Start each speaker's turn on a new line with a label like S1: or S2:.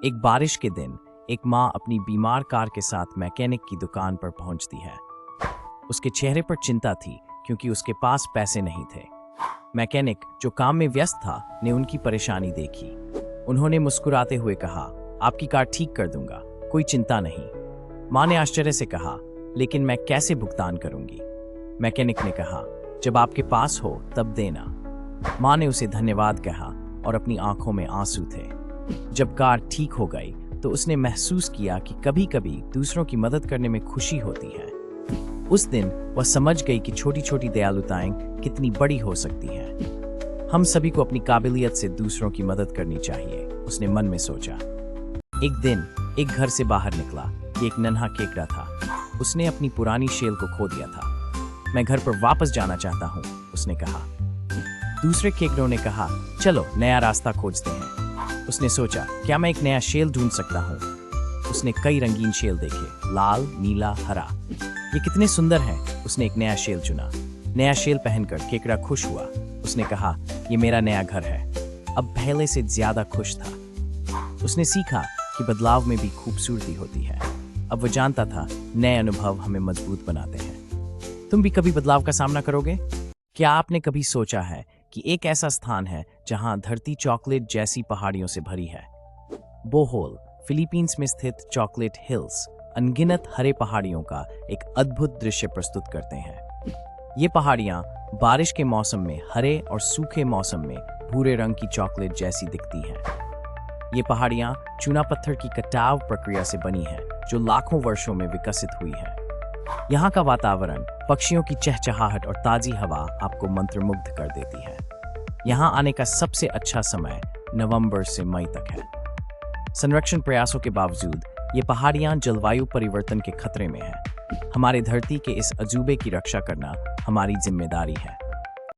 S1: एक बारिश के दिन एक माँ अपनी बीमार कार के साथ मैकेनिक की दुकान पर पहुंचती है। उसके चेहरे पर चिंता थी क्योंकि उसके पास पैसे नहीं थे। मैकेनिक, जो काम में व्यस्त था, ने उनकी परेशानी देखी। उन्होंने मुस्कुराते हुए कहा, आपकी कार ठीक कर दूंगा, कोई चिंता नहीं। माँ ने आश्चर्य से कहा, लेकिन मैं कैसे भुगतान करूंगी? मैकेनिक ने कहा, जब आपके पास हो तब देना। माँ ने उसे धन्यवाद कहा और अपनी आंखों में आंसू थे। जब कार ठीक हो गई तो उसने महसूस किया कि कभी-कभी दूसरों की मदद करने में खुशी होती है। उस दिन वह समझ गई कि छोटी-छोटी दयालुताएं कितनी बड़ी हो सकती हैं। हम सभी को अपनी काबिलियत से दूसरों की मदद करनी चाहिए, उसने मन में सोचा। एक दिन एक घर से बाहर निकला कि एक नन्हा केकड़ा था। उसने अपनी पुरानी शेल को खो दिया था। मैं घर पर वापस जाना चाहता हूँ, उसने कहा। दूसरे केकड़ों ने कहा, चलो नया रास्ता खोजते हैं। उसने सोचा, क्या मैं एक नया शेल ढूंढ सकता हूँ? उसने कई रंगीन शेल देखे, लाल, नीला, हरा। ये कितने सुंदर हैं। उसने एक नया शेल चुना। नया शेल पहनकर केकड़ा खुश हुआ। उसने कहा, ये मेरा नया घर है। अब पहले से ज्यादा खुश था। उसने सीखा कि बदलाव में भी खूबसूरती होती है। अब वो जानता था, नए अनुभव हमें मजबूत बनाते हैं। तुम भी कभी बदलाव का सामना करोगे? क्या आपने कभी सोचा है कि एक ऐसा स्थान है जहां धरती चॉकलेट जैसी पहाड़ियों से भरी है? बोहोल, फिलीपींस में स्थित चॉकलेट हिल्स अनगिनत हरे पहाड़ियों का एक अद्भुत दृश्य प्रस्तुत करते हैं। ये पहाड़ियां बारिश के मौसम में हरे और सूखे मौसम में भूरे रंग की चॉकलेट जैसी दिखती हैं। ये पहाड़ियां चूना पत्थर की कटाव प्रक्रिया से बनी हैं, जो लाखों वर्षों में विकसित हुई है। यहाँ का वातावरण, पक्षियों की चहचहाहट और ताजी हवा आपको मंत्रमुग्ध कर देती है। यहाँ आने का सबसे अच्छा समय नवंबर से मई तक है। संरक्षण प्रयासों के बावजूद ये पहाड़ियाँ जलवायु परिवर्तन के खतरे में हैं। हमारे धरती के इस अजूबे की रक्षा करना हमारी जिम्मेदारी है।